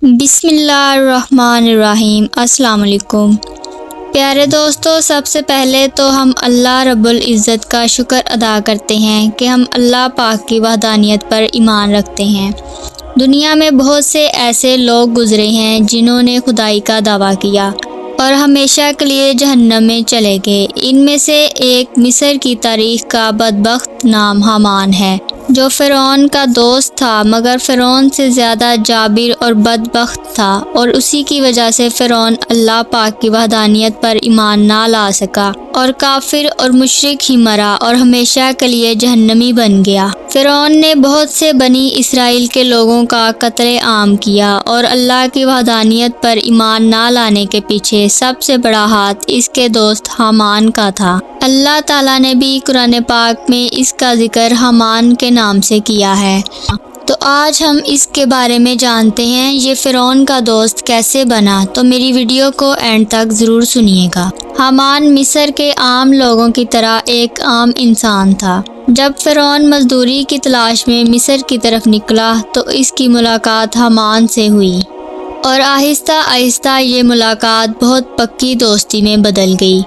بسم اللہ الرحمن الرحیم۔ السلام علیکم پیارے دوستو، سب سے پہلے تو ہم اللہ رب العزت کا شکر ادا کرتے ہیں کہ ہم اللہ پاک کی وحدانیت پر ایمان رکھتے ہیں۔ دنیا میں بہت سے ایسے لوگ گزرے ہیں جنہوں نے خدائی کا دعویٰ کیا اور ہمیشہ کے لیے جہنم میں چلے گئے۔ ان میں سے ایک مصر کی تاریخ کا بدبخت نام حامان ہے، جو فرعون کا دوست تھا مگر فرعون سے زیادہ جابر اور بدبخت تھا، اور اسی کی وجہ سے فرعون اللہ پاک کی وحدانیت پر ایمان نہ لا سکا اور کافر اور مشرک ہی مرا اور ہمیشہ کے لیے جہنمی بن گیا۔ فرعون نے بہت سے بنی اسرائیل کے لوگوں کا قتل عام کیا، اور اللہ کی وحدانیت پر ایمان نہ لانے کے پیچھے سب سے بڑا ہاتھ اس کے دوست حامان کا تھا۔ اللہ تعالیٰ نے بھی قرآن پاک میں اس کا ذکر حامان کے نام سے کیا ہے۔ تو آج ہم اس کے بارے میں جانتے ہیں یہ فرعون کا دوست کیسے بنا، تو میری ویڈیو کو اینڈ تک ضرور سنیے گا۔ حامان مصر کے عام لوگوں کی طرح ایک عام انسان تھا۔ جب فرعون مزدوری کی تلاش میں مصر کی طرف نکلا تو اس کی ملاقات حامان سے ہوئی، اور آہستہ آہستہ یہ ملاقات بہت پکی دوستی میں بدل گئی۔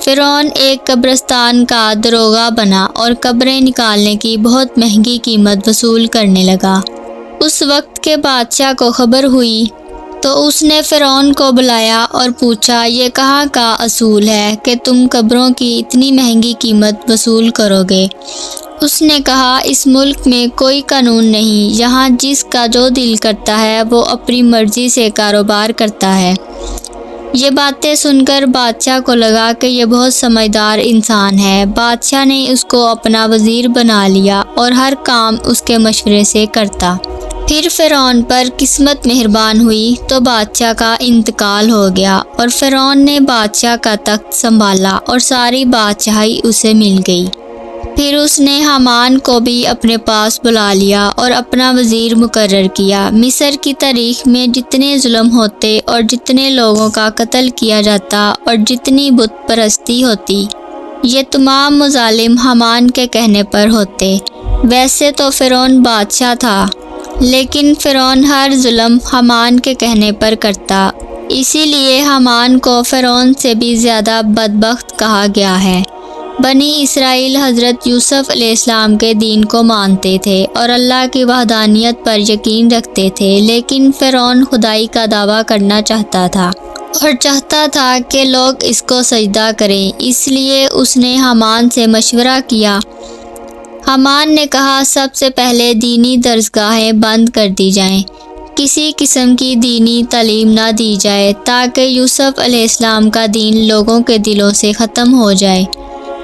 فرعون ایک قبرستان کا داروغہ بنا اور قبریں نکالنے کی بہت مہنگی قیمت وصول کرنے لگا۔ اس وقت کے بادشاہ کو خبر ہوئی تو اس نے فرعون کو بلایا اور پوچھا، یہ کہاں کا اصول ہے کہ تم قبروں کی اتنی مہنگی قیمت وصول کرو گے؟ اس نے کہا، اس ملک میں کوئی قانون نہیں، یہاں جس کا جو دل کرتا ہے وہ اپنی مرضی سے کاروبار کرتا ہے۔ یہ باتیں سن کر بادشاہ کو لگا کہ یہ بہت سمجھدار انسان ہے۔ بادشاہ نے اس کو اپنا وزیر بنا لیا اور ہر کام اس کے مشورے سے کرتا۔ پھر فرعون پر قسمت مہربان ہوئی تو بادشاہ کا انتقال ہو گیا، اور فرعون نے بادشاہ کا تخت سنبھالا اور ساری بادشاہی اسے مل گئی۔ پھر اس نے حامان کو بھی اپنے پاس بلا لیا اور اپنا وزیر مقرر کیا۔ مصر کی تاریخ میں جتنے ظلم ہوتے اور جتنے لوگوں کا قتل کیا جاتا اور جتنی بت پرستی ہوتی، یہ تمام مظالم حامان کے کہنے پر ہوتے۔ ویسے تو فرعون بادشاہ تھا، لیکن فرعون ہر ظلم حامان کے کہنے پر کرتا، اسی لیے حامان کو فرعون سے بھی زیادہ بدبخت کہا گیا ہے۔ بنی اسرائیل حضرت یوسف علیہ السلام کے دین کو مانتے تھے اور اللہ کی وحدانیت پر یقین رکھتے تھے، لیکن فرعون خدائی کا دعویٰ کرنا چاہتا تھا اور چاہتا تھا کہ لوگ اس کو سجدہ کریں۔ اس لیے اس نے حامان سے مشورہ کیا۔ حامان نے کہا، سب سے پہلے دینی درسگاہیں بند کر دی جائیں، کسی قسم کی دینی تعلیم نہ دی جائے، تاکہ یوسف علیہ السلام کا دین لوگوں کے دلوں سے ختم ہو جائے۔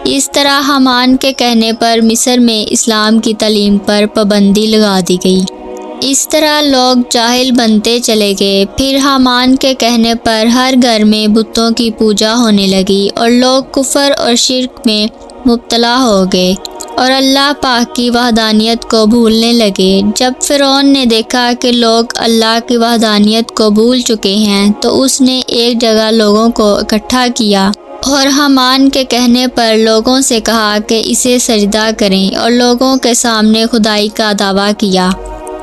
اس طرح حامان کے کہنے پر مصر میں اسلام کی تعلیم پر پابندی لگا دی گئی۔ اس طرح لوگ جاہل بنتے چلے گئے۔ پھر حامان کے کہنے پر ہر گھر میں بتوں کی پوجا ہونے لگی اور لوگ کفر اور شرک میں مبتلا ہو گئے اور اللہ پاک کی وحدانیت کو بھولنے لگے۔ جب فرعون نے دیکھا کہ لوگ اللہ کی وحدانیت کو بھول چکے ہیں تو اس نے ایک جگہ لوگوں کو اکٹھا کیا اور حامان کے کہنے پر لوگوں سے کہا کہ اسے سجدہ کریں، اور لوگوں کے سامنے خدائی کا دعویٰ کیا،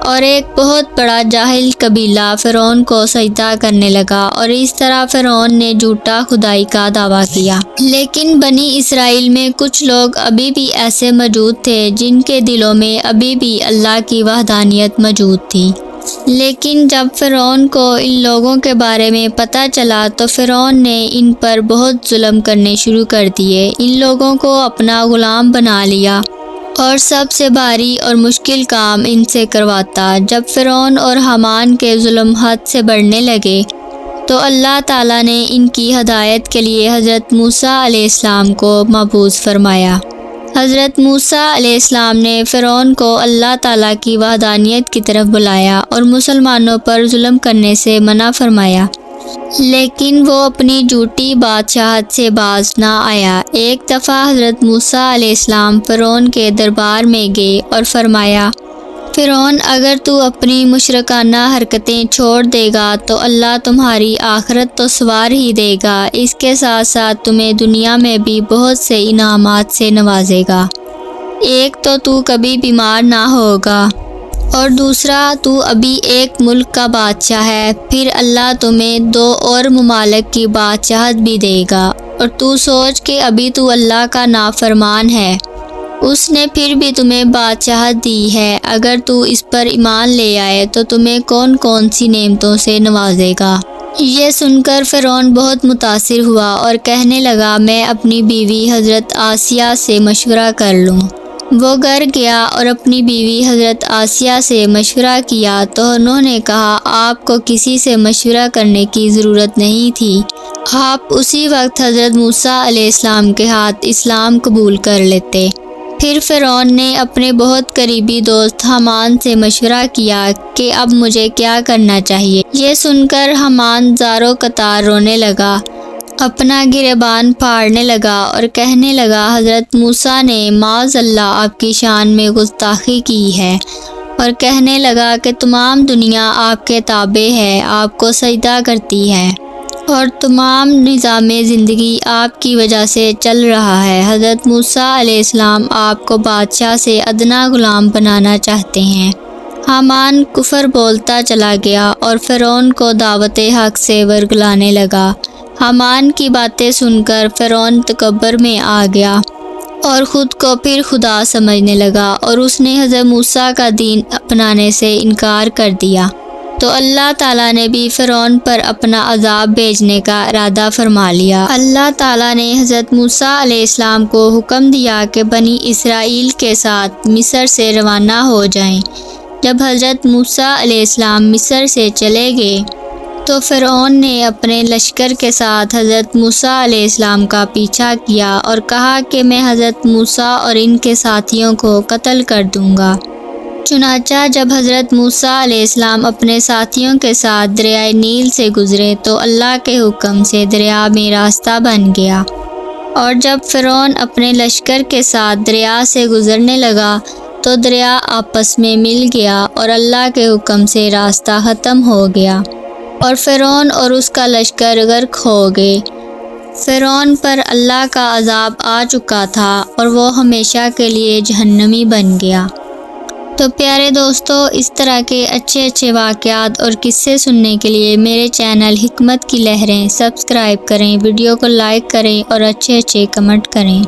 اور ایک بہت بڑا جاہل قبیلہ فرعون کو سجدہ کرنے لگا، اور اس طرح فرعون نے جھوٹا خدائی کا دعویٰ کیا۔ لیکن بنی اسرائیل میں کچھ لوگ ابھی بھی ایسے موجود تھے جن کے دلوں میں ابھی بھی اللہ کی وحدانیت موجود تھی۔ لیکن جب فرعون کو ان لوگوں کے بارے میں پتہ چلا تو فرعون نے ان پر بہت ظلم کرنے شروع کر دیے۔ ان لوگوں کو اپنا غلام بنا لیا اور سب سے بھاری اور مشکل کام ان سے کرواتا۔ جب فرعون اور حامان کے ظلم حد سے بڑھنے لگے تو اللہ تعالیٰ نے ان کی ہدایت کے لیے حضرت موسیٰ علیہ السلام کو مبعوث فرمایا۔ حضرت موسیٰ علیہ السلام نے فرعون کو اللہ تعالیٰ کی وحدانیت کی طرف بلایا اور مسلمانوں پر ظلم کرنے سے منع فرمایا، لیکن وہ اپنی جھوٹی بادشاہت سے باز نہ آیا۔ ایک دفعہ حضرت موسیٰ علیہ السلام فرعون کے دربار میں گئے اور فرمایا، فرعون، اگر تو اپنی مشرکانہ حرکتیں چھوڑ دے گا تو اللہ تمہاری آخرت تو سنوار ہی دے گا، اس کے ساتھ ساتھ تمہیں دنیا میں بھی بہت سے انعامات سے نوازے گا۔ ایک تو کبھی بیمار نہ ہوگا اور دوسرا تو ابھی ایک ملک کا بادشاہ ہے، پھر اللہ تمہیں 2 اور ممالک کی بادشاہت بھی دے گا، اور تو سوچ کہ ابھی تو اللہ کا نافرمان ہے، اس نے پھر بھی تمہیں بادشاہت دی ہے، اگر تو اس پر ایمان لے آئے تو تمہیں کون کون سی نعمتوں سے نوازے گا۔ یہ سن کر فرعون بہت متاثر ہوا اور کہنے لگا میں اپنی بیوی حضرت آسیہ سے مشورہ کر لوں۔ وہ گھر گیا اور اپنی بیوی حضرت آسیہ سے مشورہ کیا تو انہوں نے کہا آپ کو کسی سے مشورہ کرنے کی ضرورت نہیں تھی، آپ اسی وقت حضرت موسیٰ علیہ السلام کے ہاتھ اسلام قبول کر لیتے۔ پھر فرعون نے اپنے بہت قریبی دوست حامان سے مشورہ کیا کہ اب مجھے کیا کرنا چاہیے۔ یہ سن کر حامان زاروں قطار رونے لگا، اپنا گریبان پھاڑنے لگا اور کہنے لگا حضرت موسیٰ نے معاذ اللہ آپ کی شان میں گستاخی کی ہے، اور کہنے لگا کہ تمام دنیا آپ کے تابع ہے، آپ کو سجدہ کرتی ہے، اور تمام نظام زندگی آپ کی وجہ سے چل رہا ہے۔ حضرت موسیٰ علیہ السلام آپ کو بادشاہ سے ادنا غلام بنانا چاہتے ہیں۔ حامان کفر بولتا چلا گیا اور فرعون کو دعوت حق سے ورگلانے لگا۔ حامان کی باتیں سن کر فرعون تکبر میں آ گیا اور خود کو پھر خدا سمجھنے لگا، اور اس نے حضرت موسیٰ کا دین اپنانے سے انکار کر دیا۔ تو اللہ تعالیٰ نے بھی فرعون پر اپنا عذاب بھیجنے کا ارادہ فرما لیا۔ اللہ تعالیٰ نے حضرت موسیٰ علیہ السلام کو حکم دیا کہ بنی اسرائیل کے ساتھ مصر سے روانہ ہو جائیں۔ جب حضرت موسیٰ علیہ السلام مصر سے چلے گئے تو فرعون نے اپنے لشکر کے ساتھ حضرت موسیٰ علیہ السلام کا پیچھا کیا اور کہا کہ میں حضرت موسیٰ اور ان کے ساتھیوں کو قتل کر دوں گا۔ چنانچہ جب حضرت موسیٰ علیہ السلام اپنے ساتھیوں کے ساتھ دریائے نیل سے گزرے تو اللہ کے حکم سے دریا میں راستہ بن گیا، اور جب فرعون اپنے لشکر کے ساتھ دریا سے گزرنے لگا تو دریا آپس میں مل گیا اور اللہ کے حکم سے راستہ ختم ہو گیا، اور فرعون اور اس کا لشکر غرق ہو گئے۔ فرعون پر اللہ کا عذاب آ چکا تھا اور وہ ہمیشہ کے لیے جہنمی بن گیا۔ تو پیارے دوستو، اس طرح کے اچھے واقعات اور قصے سننے کے لیے میرے چینل حکمت کی لہریں سبسکرائب کریں، ویڈیو کو لائک کریں اور اچھے کمنٹ کریں۔